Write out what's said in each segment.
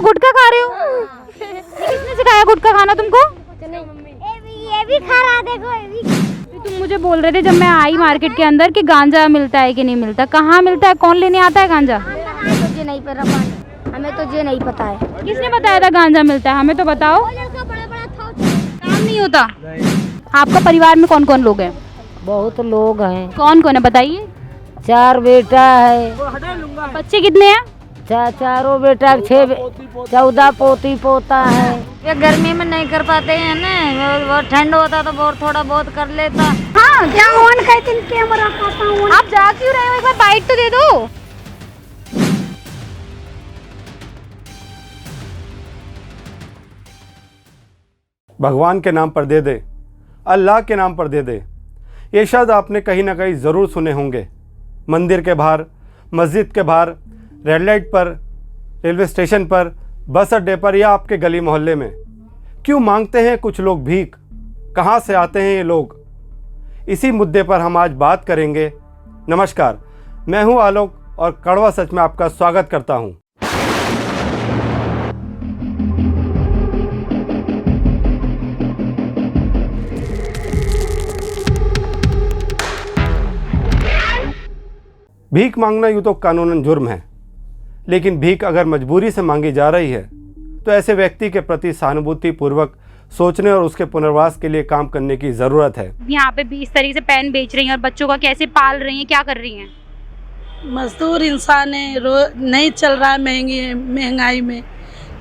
गुटखा खा रहे हो? किसने सिखाया गुटखा खाना तुमको? ये भी खा रहा, देखो ये भी। तुम मुझे बोल रहे थे जब मैं आई मार्केट के अंदर कि गांजा मिलता है कि नहीं मिलता, कहाँ मिलता है, कौन लेने आता है गांजा? तुझे नहीं पता, हमें तो ये नहीं पता है। किसने बताया था गांजा मिलता है? हमें तो बताओ। लड़का बड़ा बड़ा था। काम नहीं होता। आपका परिवार में कौन कौन लोग हैं? बहुत लोग हैं, कौन कौन है बताइए। 4 बेटा है। बच्चे कितने हैं? चारों बेटा 14 पोती पोता है। ये गर्मी में नहीं कर पाते हैं ना, वो ठंड होता तो बहुत थोड़ा बहुत कर लेता। हाँ क्या ऑन कहते हैं कैमरा खाता हूँ। आप जा क्यों रहे हो? एक बार बाइट तो दे दो। भगवान के नाम पर दे दे, अल्लाह के नाम पर दे दे, ये शब्द आपने कहीं ना कहीं ज़रूर सुने होंगे। मंदिर के बाहर, मस्जिद के बाहर, रेड लाइट पर, रेलवे स्टेशन पर, बस अड्डे पर या आपके गली मोहल्ले में क्यों मांगते हैं कुछ लोग भीख? कहाँ से आते हैं ये लोग? इसी मुद्दे पर हम आज बात करेंगे। नमस्कार, मैं हूँ आलोक और कड़वा सच में आपका स्वागत करता हूँ। भीख मांगना यूँ तो कानूनन जुर्म है, लेकिन भीख अगर मजबूरी से मांगी जा रही है तो ऐसे व्यक्ति के प्रति सहानुभूति पूर्वक सोचने और उसके पुनर्वास के लिए काम करने की ज़रूरत है। यहाँ पे भी इस तरीके से पेन बेच रही हैं और बच्चों का कैसे पाल रही हैं, क्या कर रही हैं? मजदूर इंसान है, नहीं चल रहा है महंगाई में,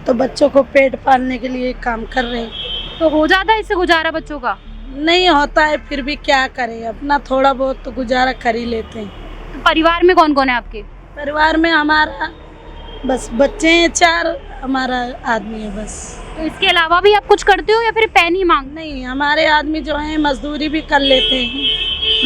तो बच्चों को पेट पालने के लिए काम कर रहे हैं। तो हो जाता है इससे गुजारा बच्चों का? नहीं होता है, फिर भी क्या करें, अपना थोड़ा बहुत तो गुजारा कर ही लेते हैं। तो परिवार में कौन कौन है आपके? परिवार में हमारा बस बच्चे हैं 4, हमारा आदमी है बस। तो इसके अलावा भी आप कुछ करते हो या फिर पेन ही मांग? नहीं, हमारे आदमी जो हैं मजदूरी भी कर लेते हैं।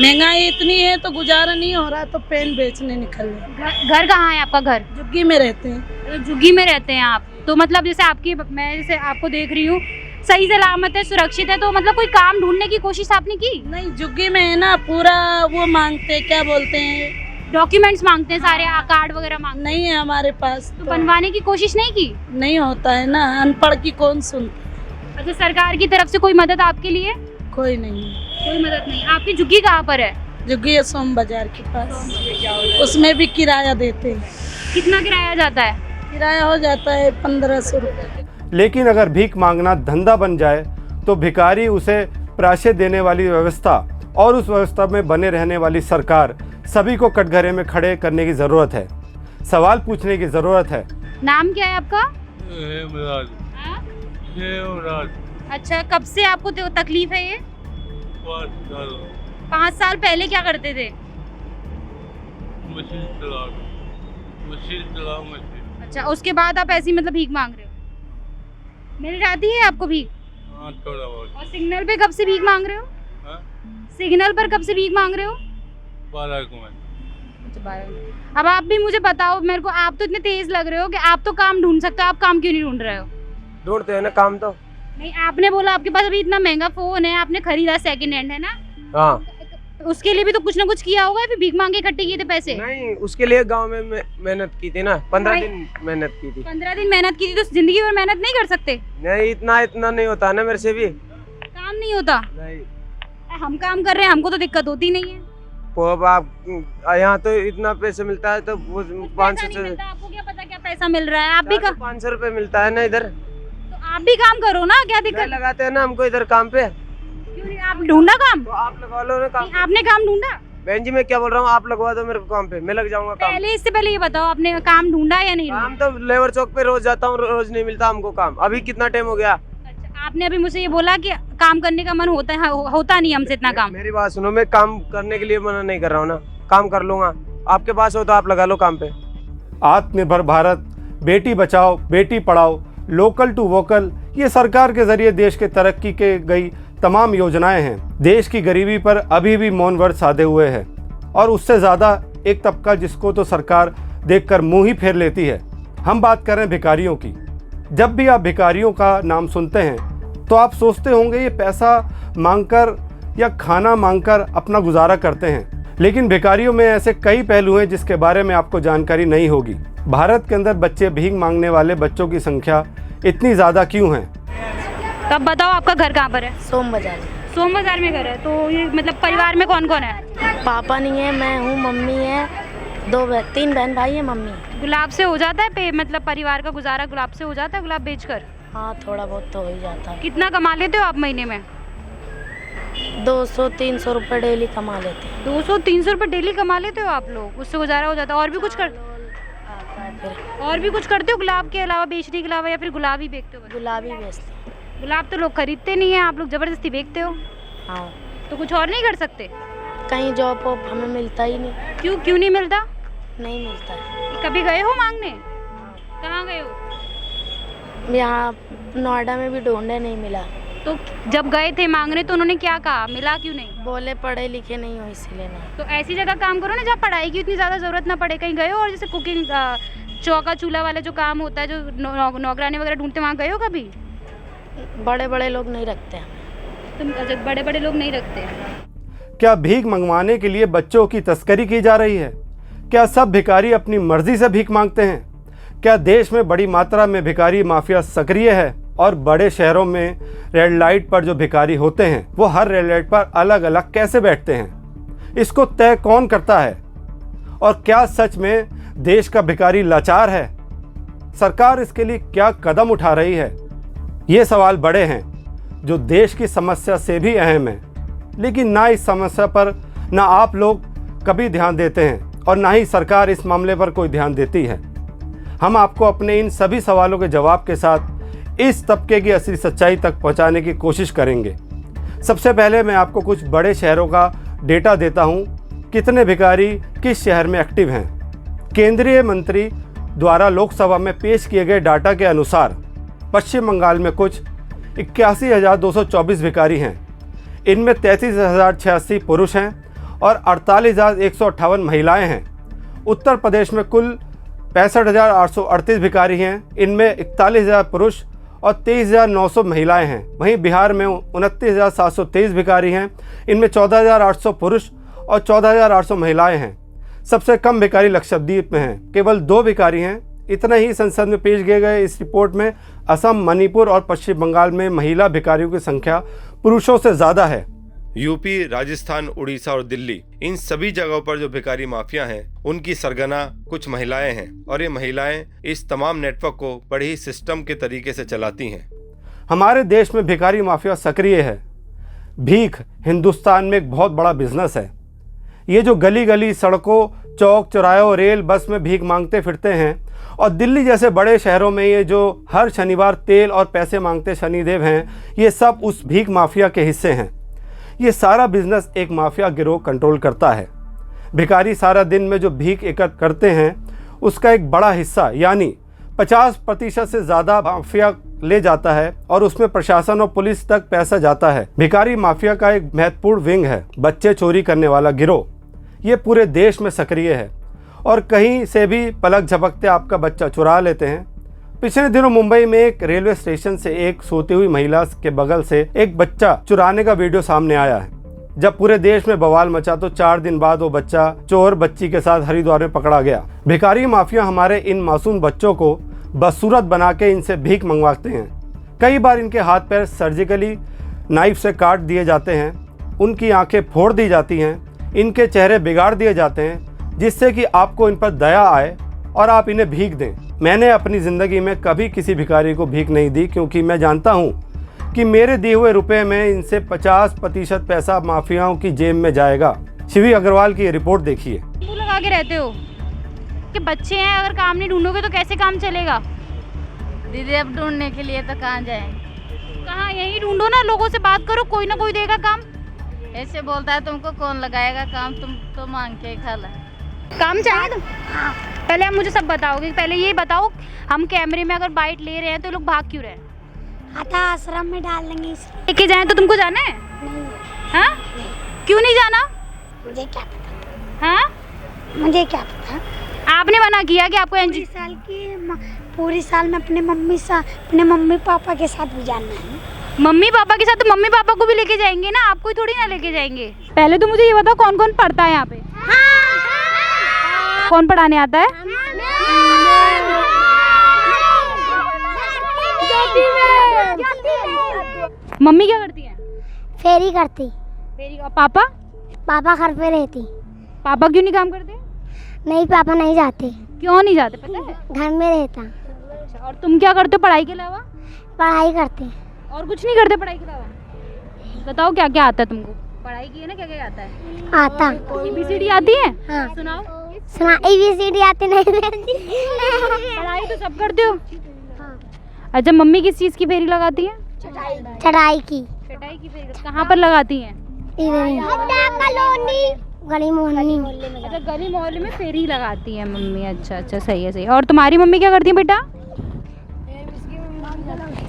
महंगाई इतनी है तो गुजारा नहीं हो रहा, तो पेन बेचने निकल रहे। घर कहाँ है आपका? घर झुग्गी में रहते हैं। झुग्गी में रहते हैं आप? तो मतलब जैसे आपकी, मैं जैसे आपको देख रही हूँ, सही सलामत है, सुरक्षित है, तो मतलब कोई काम ढूंढने की कोशिश आपने की? नहीं, झुग्गी में है ना, पूरा वो मांगते, क्या बोलते हैं, डॉक्यूमेंट्स मांगते हैं सारे, कार्ड वगैरह मांगते नहीं है हमारे पास। तो बनवाने की कोशिश नहीं की? नहीं होता है ना, अनपढ़ की कौन सुनता। अच्छा, सरकार की तरफ से कोई मदद आपके लिए? कोई नहीं, कोई मदद नहीं। आपकी झुग्गी कहाँ पर है? झुग्गी है सोम बाजार के पास, उसमें भी किराया देते हैं। कितना किराया जाता है? किराया हो जाता है 1500 रुपये। लेकिन अगर भीख मांगना धंधा बन जाए तो भिखारी उसे प्राश्य देने वाली व्यवस्था और उस व्यवस्था में बने रहने वाली सरकार सभी को कटघरे में खड़े करने की ज़रूरत है, सवाल पूछने की ज़रूरत है। नाम क्या है आपका? हेमराज। हाँ? हेमराज। अच्छा, कब से आपको तकलीफ है ये? 5 साल पहले क्या करते थे? मशीन चलाओ। अच्छा, उसके बाद आप ऐसी मतलब भीख मांग रहे हो? मिल जाती है आपको भीख? हाँ, थोड़ा बहुत। और सिग्नल पे कब से भीख मांग रहे हो? हाँ? सिग्नल पर कब से भीख मांग रहे हो? 12 को मैं। अच्छा, 12। अब आप भी मुझे बताओ, मेरे को आप तो इतने तेज लग रहे हो कि आप तो काम ढूंढ सकते हो, आप काम क्यों नहीं ढूंढ रहे हो? ढूंढते हैं ना काम तो। नहीं, आपने बोला आपके पास अभी इतना महंगा फोन है, आपने खरीदा सेकंड हैंड, है ना? हाँ। उसके लिए भी तो कुछ ना कुछ किया होगा, फिर भीख मांग के इकट्ठे किए थे पैसे? नहीं, उसके लिए गांव में मेहनत की थी ना, 15 दिन मेहनत की थी। 15 दिन मेहनत की थी, तो जिंदगी भर मेहनत नहीं कर सकते? नहीं, इतना नहीं होता ना मेरे से भी। काम नहीं होता? नहीं, हम काम कर रहे हैं, हमको तो दिक्कत होती नहीं है। वो अब आप यहाँ तो इतना पैसे मिलता है, तो वो 500 से। आपको क्या पता क्या पैसा मिल रहा है? आप भी 500 रुपए मिलता है ना इधर। तो आप भी काम करो ना, क्या दिक्कत? लगाते हैं ना हमको इधर काम पे। क्यों नहीं? आप ढूंढा काम? तो आप लगवा लो ना काम। आपने काम ढूंढा? बहन जी, मैं क्या बोल रहा हूँ, आप लगवा दो मेरे को काम पे, मैं लग जाऊंगा काम। पहले, इससे पहले ये बताओ, आपने काम ढूंढा या नहीं? काम तो लेबर चौक पे रोज जाता हूँ, रोज नहीं मिलता हमको काम। अभी कितना टाइम हो गया? अच्छा, आपने अभी मुझे ये बोला कि काम करने का मन होता है, होता नहीं हमसे इतना काम। मेरी बात सुनो, मैं काम करने के लिए मना नहीं कर रहा हूँ ना, काम कर लूंगा। आपके पास हो तो आप लगा लो काम पे। आत्मनिर्भर Bharat, Beti Bachao Beti Padhao, local to vocal, ये सरकार के जरिए देश के तरक्की के गई तमाम योजनाएं हैं। देश की गरीबी पर अभी भी मौन व्रत साधे हुए है, और उससे ज़्यादा एक तबका जिसको तो सरकार देखकर मुंह ही फेर लेती है। हम बात कर रहे हैं भिखारियों की। जब भी आप भिखारियों का नाम सुनते हैं तो आप सोचते होंगे ये पैसा मांगकर या खाना मांगकर अपना गुजारा करते हैं, लेकिन भिखारियों में ऐसे कई पहलू हैं जिसके बारे में आपको जानकारी नहीं होगी। भारत के अंदर बच्चे भीख मांगने वाले बच्चों की संख्या इतनी ज़्यादा क्यों है? तब बताओ आपका घर कहाँ पर है? सोम बाजार। सोम बाजार में घर है। तो ये मतलब परिवार में कौन कौन है? पापा नहीं है, मैं हूँ, मम्मी है, 3 बहन भाई है, मम्मी। गुलाब से हो जाता है पे मतलब परिवार का गुजारा गुलाब से हो जाता है, गुलाब बेचकर? हाँ, थोड़ा बहुत तो हो ही जाता है। कितना कमा लेते हो आप महीने में? 200-300 रुपये डेली कमा लेते हैं। 200-300 रुपये डेली कमा लेते हो आप लोग? उससे गुजारा हो जाता है? और भी कुछ करते हो गुलाब के अलावा, बेचने के अलावा, या फिर गुलाब ही बेचते हो? गुलाब ही बेचते हैं। गुलाब तो लोग खरीदते नहीं है, आप लोग जबरदस्ती बेचते हो। हाँ। तो कुछ और नहीं कर सकते? कहीं जॉब वॉब हमें मिलता ही नहीं। क्यों नहीं मिलता? नहीं मिलता है। कभी गए हो मांगने? कहाँ गए हो? यहाँ नोएडा में भी ढूंढे, नहीं मिला। तो जब गए थे मांगने तो उन्होंने क्या कहा, मिला क्यों नहीं? बोले पढ़े लिखे नहीं हो इसीलिए नहीं। तो ऐसी जगह काम करो ना जहाँ पढ़ाई की इतनी ज़्यादा ज़रूरत ना पड़े। कहीं गए हो? और जैसे कुकिंग, चौका चूल्हा वाला जो काम होता है, जो नौकरानी वगैरह ढूंढते, वहाँ गए हो कभी? बड़े बड़े लोग नहीं रखते हैं। तुम बड़े बड़े लोग नहीं रखते हैं? क्या भीख मंगवाने के लिए बच्चों की तस्करी की जा रही है? क्या सब भिखारी अपनी मर्जी से भीख मांगते हैं? क्या देश में बड़ी मात्रा में भिखारी माफिया सक्रिय है? और बड़े शहरों में रेड लाइट पर जो भिखारी होते हैं वो हर रेड लाइट पर अलग अलग कैसे बैठते हैं? इसको तय कौन करता है? और क्या सच में देश का भिखारी लाचार है? सरकार इसके लिए क्या कदम उठा रही है? ये सवाल बड़े हैं जो देश की समस्या से भी अहम है, लेकिन ना इस समस्या पर ना आप लोग कभी ध्यान देते हैं और ना ही सरकार इस मामले पर कोई ध्यान देती है। हम आपको अपने इन सभी सवालों के जवाब के साथ इस तबके की असली सच्चाई तक पहुंचाने की कोशिश करेंगे। सबसे पहले मैं आपको कुछ बड़े शहरों का डेटा देता हूं, कितने भिखारी किस शहर में एक्टिव हैं। केंद्रीय मंत्री द्वारा लोकसभा में पेश किए गए डाटा के अनुसार पश्चिम बंगाल में कुछ 81,224 भिखारी हैं। इनमें 33,086 पुरुष हैं और 48,158 महिलाएं हैं। उत्तर प्रदेश में कुल 65,838 भिखारी हैं। इनमें 41,000 पुरुष और 23,900 महिलाएं हैं। वहीं बिहार में 29,723 भिखारी हैं। इनमें 14,800 पुरुष और 14,800 महिलाएं हैं। सबसे कम भिखारी लक्षद्वीप में हैं, केवल 2 भिखारी हैं। इतना ही संसद में पेश किए गए इस रिपोर्ट में असम, मणिपुर और पश्चिम बंगाल में महिला भिखारियों की संख्या पुरुषों से ज़्यादा है। यूपी, राजस्थान, उड़ीसा और दिल्ली, इन सभी जगहों पर जो भिखारी माफिया हैं उनकी सरगना कुछ महिलाएं हैं और ये महिलाएं इस तमाम नेटवर्क को बड़े ही सिस्टम के तरीके से चलाती हैं। हमारे देश में भिखारी माफिया सक्रिय है। भीख हिंदुस्तान में एक बहुत बड़ा बिजनेस है। ये जो गली गली, सड़कों, चौक चौराहों, रेल, बस में भीख मांगते फिरते हैं और दिल्ली जैसे बड़े शहरों में ये जो हर शनिवार तेल और पैसे मांगते शनिदेव हैं, ये सब उस भीख माफिया के हिस्से हैं। ये सारा बिजनेस एक माफिया गिरोह कंट्रोल करता है। भिखारी सारा दिन में जो भीख एकत्र करते हैं उसका एक बड़ा हिस्सा यानी 50% से ज़्यादा माफिया ले जाता है और उसमें प्रशासन और पुलिस तक पैसा जाता है। भिखारी माफिया का एक महत्वपूर्ण विंग है बच्चे चोरी करने वाला गिरोह। ये पूरे देश में सक्रिय है और कहीं से भी पलक झपकते आपका बच्चा चुरा लेते हैं। पिछले दिनों मुंबई में एक रेलवे स्टेशन से एक सोती हुई महिला के बगल से एक बच्चा चुराने का वीडियो सामने आया है। जब पूरे देश में बवाल मचा तो 4 दिन बाद वो बच्चा चोर बच्ची के साथ हरिद्वार में पकड़ा गया। भिखारी माफिया हमारे इन मासूम बच्चों को बदसूरत बना के इनसे भीख मंगवाते हैं। कई बार इनके हाथ पैर सर्जिकली नाइफ से काट दिए जाते हैं, उनकी आंखें फोड़ दी जाती हैं, इनके चेहरे बिगाड़ दिए जाते हैं जिससे कि आपको इन पर दया आए और आप इन्हें भीख दें। मैंने अपनी ज़िंदगी में कभी किसी भिखारी को भीख नहीं दी क्योंकि मैं जानता हूँ कि मेरे दिए हुए रुपए में इनसे 50% पैसा माफियाओं की जेब में जाएगा। शिवी अग्रवाल की ये रिपोर्ट देखिए। वो लगा के रहते हो कि बच्चे हैं, अगर काम नहीं ढूंढोगे तो कैसे काम चलेगा? दीदी अब ढूंढने के लिए तो कहाँ जाएं? कहाँ, यहीं ढूंढो ना, लोगों से बात करो, कोई ना कोई देगा काम। ऐसे बोलता है तुमको कौन लगाएगा काम, तुम तो मांग के खा ला। काम चाहिए तो पहले आप मुझे सब बताओगे। पहले ये बताओ, हम कैमरे में अगर बाइट ले रहे हैं तो लोग भाग क्यों रहे हैं? आधा आश्रम में डाल देंगे इसलिए। लेके जाएं तो तुमको जाना है? नहीं, हाँ? क्यों नहीं जाना? मुझे क्या पता। हाँ? मुझे क्या पता। आपने मना किया कि आपको पूरी साल में अपने मम्मी पापा के साथ भी जाना है। मम्मी पापा के साथ तो मम्मी पापा को भी लेके जाएंगे ना, आपको ही थोड़ी ना लेके जाएंगे। पहले तो मुझे ये बताओ कौन कौन पढ़ता है यहाँ पे? कौन पढ़ाने आता है? मम्मी क्या करती है? फेरी करती। फेरी। और पापा? पापा घर पे रहती। पापा क्यों नहीं काम करते? नहीं, पापा नहीं जाते, क्यों नहीं जाते पता है? घर में रहता। अच्छा, और तुम क्या करते हो पढ़ाई के अलावा? पढ़ाई करते। और कुछ नहीं करते पढ़ाई के अलावा? बताओ क्या क्या आता है तुमको? पढ़ाई की है ना, क्या क्या आता है? आता। ABCD आती है? हाँ। सुनाओ। सुना। ABCD आती नहीं। पढ़ाई तो सब करते हो। अच्छा, मम्मी किस चीज़ की फेरी लगाती है? चढ़ाई की। चटाई की फेरी कहाँ पर लगाती हैं? गली मोहल्ली। अच्छा, गली मोहल्ले में फेरी लगाती है मम्मी। अच्छा अच्छा, सही है सही है। और तुम्हारी मम्मी क्या करती है बेटा?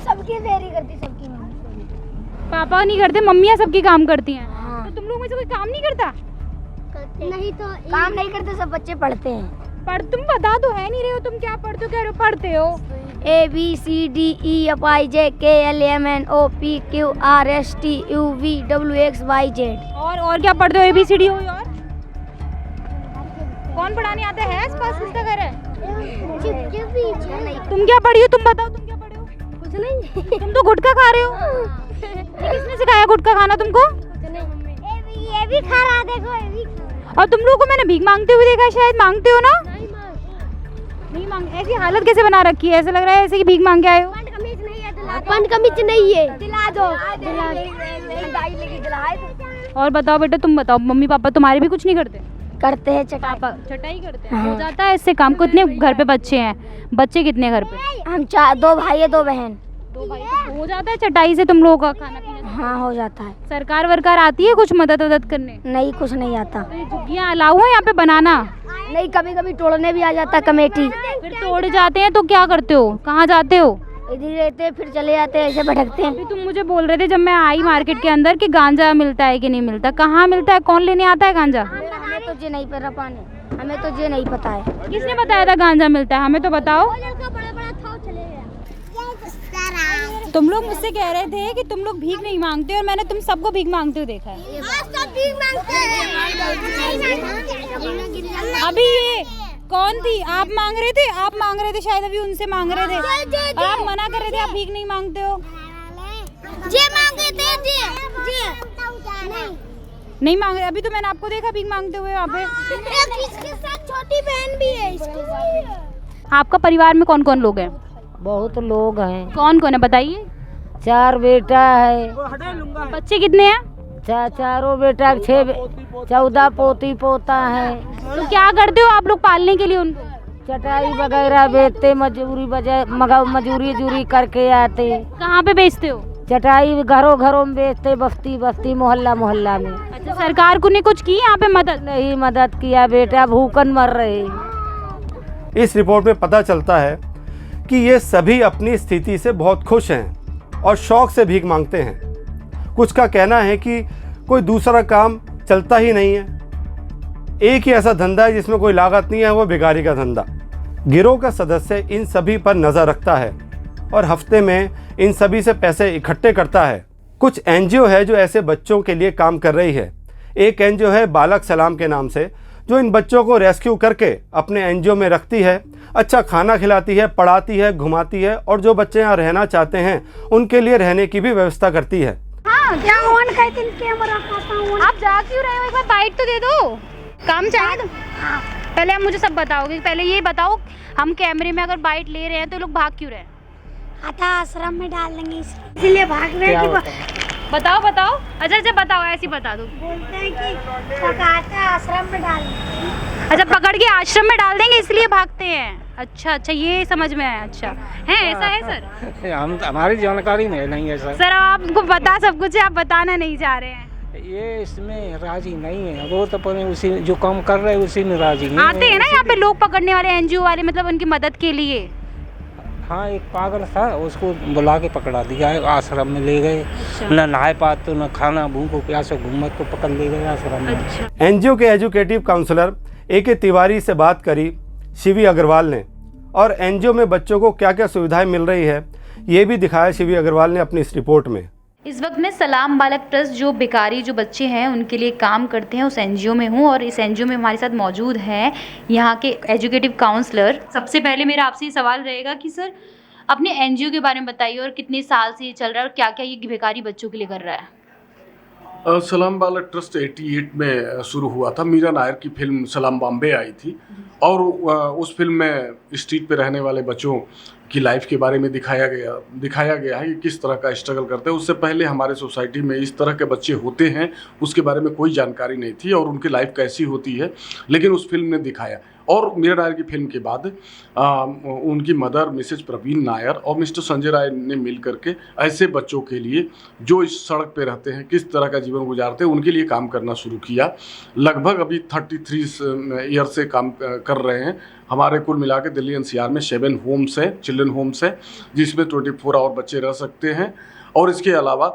सबकी फेरी करती, सबकी मम्मी। पापा नहीं करते, मम्मियाँ सबकी काम करती हैं। तो तुम लोग में से कोई काम नहीं करता? नहीं तो काम नहीं करते, सब बच्चे पढ़ते हैं। पर तुम बता तो है नहीं रहे हो, तुम क्या पढ़ते हो? कह रहे हो पढ़ते हो। ABCDEFIJKLMNOPQRSTUVWXYZ। और क्या पढ़ते हो? ABCD हो? और कौन पढ़ाने आता है? आस पास किसका घर है? तुम क्या पढ़ी हो? तुम बताओ, तुम क्या पढ़े हो? कुछ नहीं। तुम तो गुटखा खा रहे हो। ये किसने सिखाया गुटखा खाना तुमको? ये भी खा रहा, देखो ये भी खा रहा। और तुम लोगों को मैंने भीख मांगते हुए देखा है, शायद मांगते हो ना? नहीं मांग। ऐसी हालत कैसे बना रखी है? ऐसा लग रहा है ऐसे कि भीख मांग के आए हो। पंड कमीज नहीं है, दिला दो। और बताओ बेटा, तुम बताओ, मम्मी पापा तुम्हारे भी कुछ नहीं करते? करते हैं चटाई। पापा चटाई करते हैं। हो जाता है इससे काम? कितने घर पे बच्चे हैं? बच्चे कितने घर पे? हम 2 भाई है, 2 बहन। 2 भाई। तो हो जाता है चटाई से तुम लोगों का खाना पीना? हाँ, हो जाता है। सरकार वरकार आती है कुछ मदद वदद करने? नहीं, कुछ नहीं आता। तो ये झुग्गियाँ अलाउ है यहाँ पे बनाना? नहीं, कभी कभी तोड़ने भी आ जाता कमेटी। फिर तोड़ जाते हैं तो क्या करते हो? कहाँ जाते हो? इधर रहते फिर चले जाते, ऐसे भटकते हैं। अभी तुम मुझे बोल रहे थे जब मैं आई मार्केट के अंदर कि गांजा मिलता है कि नहीं मिलता। कहाँ मिलता है? कौन लेने आता है गांजा? हमें तो ये नहीं पता, पानी हमें तो ये नहीं पता है। किसने बताया था गांजा मिलता है? हमें तो बताओ। तुम लोग मुझसे कह रहे थे कि तुम लोग भीख नहीं मांगते, और मैंने तुम सबको भीख मांगते हुए देखा है। अभी ये कौन थी? आप मांग रहे थे? आप मांग रहे थे शायद, अभी उनसे मांग रहे थे और आप मना कर रहे थे, आप भीख नहीं मांगते हो। नहीं मांग रहे। अभी तो मैंने आपको देखा भीख मांगते हुए वहाँ पे। इसके साथ छोटी बहन भी है इसके। आपका परिवार में कौन कौन लोग हैं? बहुत लोग हैं। कौन कौन है बताइए? 4 बेटा है। बच्चे कितने हैं? चारों बेटा 14 पोती पोता है। तो क्या करते हो आप लोग पालने के लिए उनको? चटाई वगैरह बेचते, मजूरी करके आते। कहाँ पे बेचते हो? चटाई घरों घरों में बेचते, बस्ती बस्ती मोहल्ला मोहल्ला में। अच्छा, सरकार को ने कुछ की यहाँ पे मदद? नहीं मदद किया, बेटा भूखन मर रहे। इस रिपोर्ट में पता चलता है कि ये सभी अपनी स्थिति से बहुत खुश हैं और शौक से भीख मांगते हैं। कुछ का कहना है कि कोई दूसरा काम चलता ही नहीं है, एक ही ऐसा धंधा है जिसमें कोई लागत नहीं है, वो भिखारी का धंधा। गिरोह का सदस्य इन सभी पर नज़र रखता है और हफ्ते में इन सभी से पैसे इकट्ठे करता है। कुछ NGO है जो ऐसे बच्चों के लिए काम कर रही है। एक NGO है बालक सलाम के नाम से, जो इन बच्चों को रेस्क्यू करके अपने NGO में रखती है, अच्छा खाना खिलाती है, पढ़ाती है, घुमाती है और जो बच्चे यहाँ रहना चाहते हैं उनके लिए रहने की भी व्यवस्था करती है। हाँ, क्या आप जा क्यों रहे हो? एक बार बाइट तो दे दो। काम चाहिए तो? हाँ। पहले आप मुझे सब बताओगे। पहले ये बताओ, हम कैमरे में अगर बाइट ले रहे हैं तो लोग भाग क्यों रहे हैं? आता आश्रम में डाल देंगे इसलिए भाग रहे हैं कि बताओ बताओ। अच्छा बताओ, ऐसी बता दो। बोलते हैं कि पकाते आश्रम में डाल देंगे। अच्छा, पकड़ के आश्रम में डाल देंगे इसलिए भागते हैं। अच्छा, ये समझ में आया। अच्छा है, ऐसा है सर? हम हमारी जानकारी में नहीं है सर। आपको पता सब कुछ है, आप बताना नहीं चाह रहे हैं। ये इसमें राजी नहीं है, वो तो अपने उसी जो काम कर रहे हैं उसी में राजी है। आते हैं ना यहाँ पे लोग पकड़ने वाले, NGO वाले, मतलब उनकी मदद के लिए। हाँ, एक पागल था, उसको बुला के पकड़ा दिया है, आश्रम में ले गए। न नहाए पाते, न खाना, भूखो प्यासो घूमत को पकड़ ले गए आश्रम में। अच्छा। NGO के एजुकेटिव काउंसलर AK तिवारी से बात करी शिवी अग्रवाल ने, और NGO में बच्चों को क्या क्या सुविधाएं मिल रही है ये भी दिखाया शिवी अग्रवाल ने अपनी इस रिपोर्ट में। इस वक्त मैं सलाम बालक ट्रस्ट जो बेकारी जो बच्चे हैं उनके लिए काम करते हैं उस एनजीओ में हूँ और इस एनजीओ में हमारे साथ मौजूद हैं यहाँ के एजुकेटिव काउंसलर। सबसे पहले मेरा आपसे ये सवाल रहेगा कि सर अपने एनजीओ के बारे में बताइए और कितने साल से ये चल रहा है और क्या क्या ये बेकारी बच्चों के लिए कर रहा है। सलाम बालक ट्रस्ट 88 में शुरू हुआ था। मीरा नायर की फिल्म सलाम बॉम्बे आई थी और उस फिल्म में स्ट्रीट पे रहने वाले बच्चों की लाइफ के बारे में दिखाया गया है कि किस तरह का स्ट्रगल करते हैं। उससे पहले हमारे सोसाइटी में इस तरह के बच्चे होते हैं उसके बारे में कोई जानकारी नहीं थी और उनकी लाइफ कैसी होती है, लेकिन उस फिल्म ने दिखाया। और मीरा नायर की फिल्म के बाद उनकी मदर मिसेज प्रवीण नायर और मिस्टर संजय राय ने मिल करके ऐसे बच्चों के लिए जो इस सड़क पे रहते हैं किस तरह का जीवन गुजारते हैं उनके लिए काम करना शुरू किया। लगभग अभी 33 ईयर से काम कर रहे हैं। हमारे कुल मिला के दिल्ली एनसीआर में 7 होम्स हैं, चिल्ड्रन होम्स हैं, जिसमें 24 आवर बच्चे रह सकते हैं। और इसके अलावा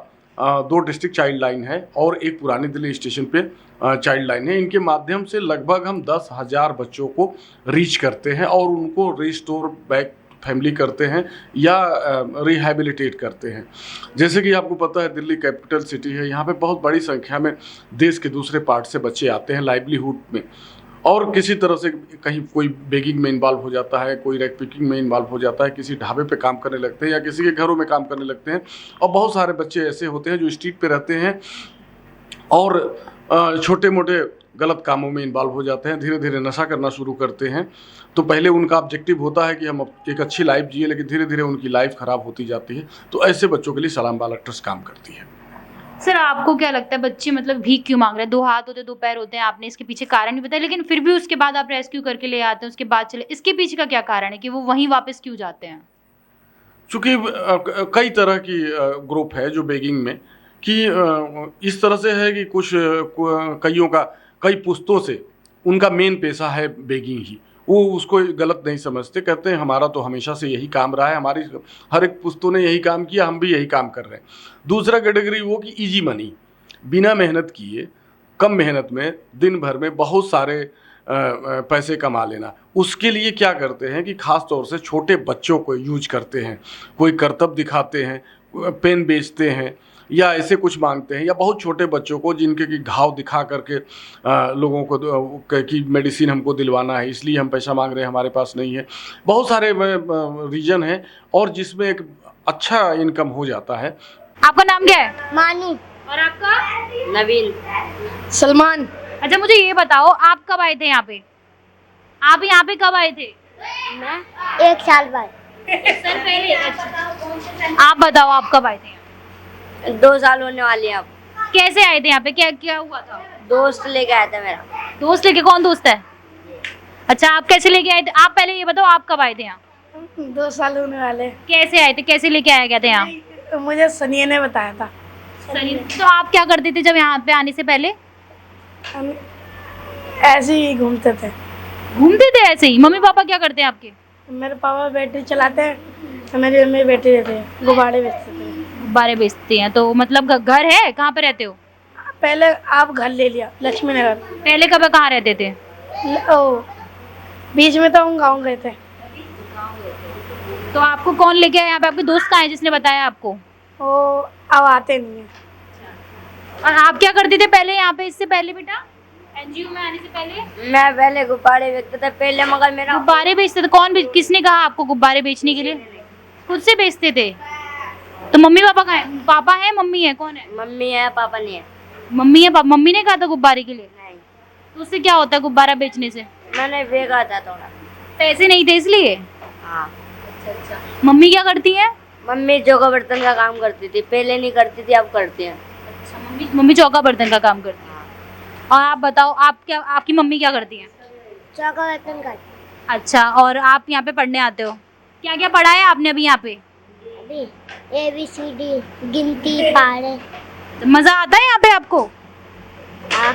2 डिस्ट्रिक्ट चाइल्ड लाइन है और एक पुरानी दिल्ली स्टेशन पे चाइल्ड लाइन है। इनके माध्यम से लगभग हम 10,000 बच्चों को रीच करते हैं और उनको रिस्टोर बैक फैमिली करते हैं या रिहैबिलिटेट करते हैं। जैसे कि आपको पता है दिल्ली कैपिटल सिटी है, यहाँ पे बहुत बड़ी संख्या में देश के दूसरे पार्ट से बच्चे आते हैं लाइवलीहुड में और किसी तरह से कहीं कोई बेगिंग में इन्वॉल्व हो जाता है, कोई रैक पिकिंग में इन्वॉल्व हो जाता है, किसी ढाबे पे काम करने लगते हैं या किसी के घरों में काम करने लगते हैं। और बहुत सारे बच्चे ऐसे होते हैं जो स्ट्रीट पे रहते हैं और छोटे मोटे गलत कामों में इन्वॉल्व हो जाते हैं, धीरे धीरे नशा करना शुरू करते हैं। तो पहले उनका ऑब्जेक्टिव होता है कि हम एक अच्छी लाइफ जिए, लेकिन धीरे धीरे उनकी लाइफ ख़राब होती जाती है। तो ऐसे बच्चों के लिए सलाम बालक ट्रस्ट काम करती है। सर आपको क्या लगता है बच्चे मतलब भीख क्यों मांग रहे हैं? 2 हाथ होते 2 पैर होते हैं, आपने इसके पीछे कारण नहीं बताया, लेकिन फिर भी उसके बाद आप रेस्क्यू करके ले आते हैं, उसके बाद चले, इसके पीछे का क्या कारण है कि वो वहीं वापस क्यों जाते हैं? चूँकि कई तरह की ग्रुप है जो बेगिंग में कि इस तरह से है कि कुछ कई पुश्तों से उनका मेन पेशा है बेगिंग ही। वो उसको गलत नहीं समझते, कहते हैं हमारा तो हमेशा से यही काम रहा है, हमारी हर एक पुश्तों ने यही काम किया, हम भी यही काम कर रहे हैं। दूसरा कैटेगरी वो कि इजी मनी, बिना मेहनत किए कम मेहनत में दिन भर में बहुत सारे पैसे कमा लेना। उसके लिए क्या करते हैं कि ख़ास तौर से छोटे बच्चों को यूज करते हैं। कोई करतब दिखाते हैं, पेन बेचते हैं या ऐसे कुछ मांगते हैं, या बहुत छोटे बच्चों को जिनके की घाव दिखा करके लोगों को कि मेडिसिन हमको दिलवाना है इसलिए हम पैसा मांग रहे हैं, हमारे पास नहीं है। बहुत सारे रीजन हैं और जिसमें एक अच्छा इनकम हो जाता है। आपका नाम क्या है? मानी। और आपका? नवीन। सलमान। अच्छा मुझे ये बताओ आप कब आए थे यहाँ पे? आप यहाँ पे कब आए थे? मैं 1 साल बाद। सर पहले। आप बताओ आप कब आए थे? 2 साल होने वाले हैं अब। कैसे आए थे यहाँ पे? क्या क्या हुआ था? दोस्त लेके आया था मेरा। दोस्त लेके? कौन दोस्त है? अच्छा आप कैसे लेके आए थे? आप पहले ये बताओ आप कब आए थे यहाँ? 2 साल होने वाले। कैसे आए थे? कैसे लेके आया गया थे यहाँ? मुझे सनिया ने बताया था। सनी। तो आप क्या करते थे जब यहाँ पे आने से पहले? हम ऐसे ही घूमते थे। घूमते थे ऐसे ही? मम्मी पापा क्या करते हैं आपके? मेरे पापा बैटरी चलाते हैं, मेरी मम्मी बैठी रहती है, गुब्बारे बेचते थे। गुब्बारे बेचते हैं? तो मतलब घर है? कहाँ पे रहते हो? पहले आप घर ले लिया लक्ष्मी नगर। पहले कब कहाँ रहते थे? बीच में तो हम गाँव गए थे। तो आपको कौन लेके आया यहाँ पे? आपके दोस्त कहाँ है जिसने बताया आपको? वो अब आते नहीं है। और आप क्या करते थे पहले यहाँ पे, इससे पहले बेटा एनजीओ में आने से पहले? मैं पहले गुब्बारे बेचता था पहले, मगर मेरा गुब्बारे बेचते थे? कौन किसने कहा आपको गुब्बारे बेचने के लिए? खुद से बेचते थे? तो मम्मी पापा कहाँ है? पापा है, मम्मी है, कौन है? मम्मी है, पापा नहीं है। मम्मी है, मम्मी ने कहा था गुब्बारे के लिए? नहीं। तो उससे क्या होता है गुब्बारा बेचने से? मैंने बेचा था थोड़ा। पैसे नहीं थे इसलिए? हाँ। अच्छा। मम्मी क्या करती है? मम्मी चौका बर्तन का काम करती थी, पहले नहीं करती थी, अब करती है। अच्छा मम्मी चौका बर्तन का काम करती है। और आप बताओ आपकी मम्मी क्या करती है? चौका बर्तन का। अच्छा और आप यहाँ पे पढ़ने आते हो? क्या क्या पढ़ा है आपने अभी यहाँ पे? अभी ABCD गिनती पढ़े। तो मजा आता है यहाँ पे आपको? हाँ।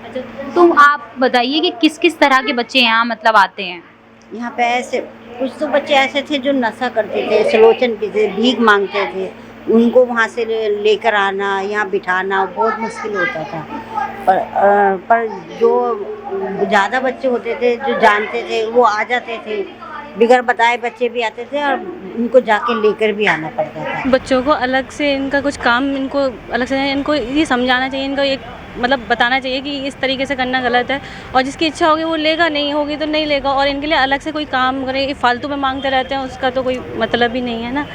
अच्छा तुम आप बताइए कि किस किस तरह के बच्चे यहाँ मतलब आते हैं? यहाँ पे ऐसे कुछ तो बच्चे ऐसे थे जो नशा करते थे, सलोचन पीते, भीख मांगते थे, उनको वहाँ से लेकर आना, यहाँ बिठाना बहुत मुश्किल होता था। पर जो ज़्यादा बच्चे होते थे जो जानते थे वो आ जाते थे, बिगर बताए बच्चे भी आते थे और उनको जाके लेकर भी आना पड़ता था। बच्चों को अलग से इनका कुछ काम, इनको अलग से इनको ये समझाना चाहिए, इनको एक मतलब बताना चाहिए कि इस तरीके से करना गलत है, और जिसकी इच्छा होगी वो लेगा, नहीं होगी तो नहीं लेगा, और इनके लिए अलग से कोई काम करे, फालतू में मांगते रहते हैं, उसका तो कोई मतलब ही नहीं है ना।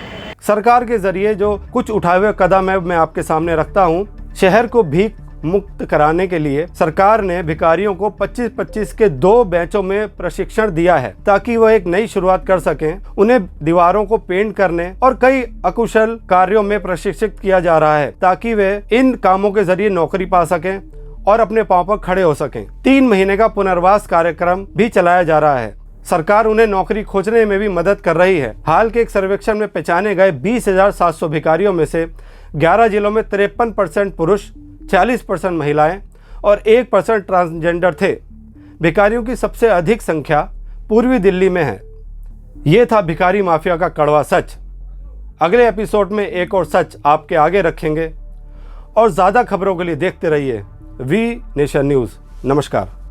सरकार के जरिए जो कुछ उठाए हुए कदम है मैं आपके सामने रखता हूँ। शहर को भीख मुक्त कराने के लिए सरकार ने भिखारियों को 25-25 के 2 बैचों में प्रशिक्षण दिया है ताकि वो एक नई शुरुआत कर सकें। उन्हें दीवारों को पेंट करने और कई अकुशल कार्यों में प्रशिक्षित किया जा रहा है ताकि वे इन कामों के जरिए नौकरी पा सकें और अपने पांव पर खड़े हो सकें। 3 महीने का पुनर्वास कार्यक्रम भी चलाया जा रहा है। सरकार उन्हें नौकरी खोजने में भी मदद कर रही है। हाल के एक सर्वेक्षण में पहचाने गए 20,700 भिखारियों में से 11 जिलों में 53% पुरुष, 40% महिलाएं और 1% ट्रांसजेंडर थे। भिखारियों की सबसे अधिक संख्या पूर्वी दिल्ली में है। ये था भिखारी माफिया का कड़वा सच। अगले एपिसोड में एक और सच आपके आगे रखेंगे और ज़्यादा खबरों के लिए देखते रहिए वी नेशन न्यूज़। नमस्कार।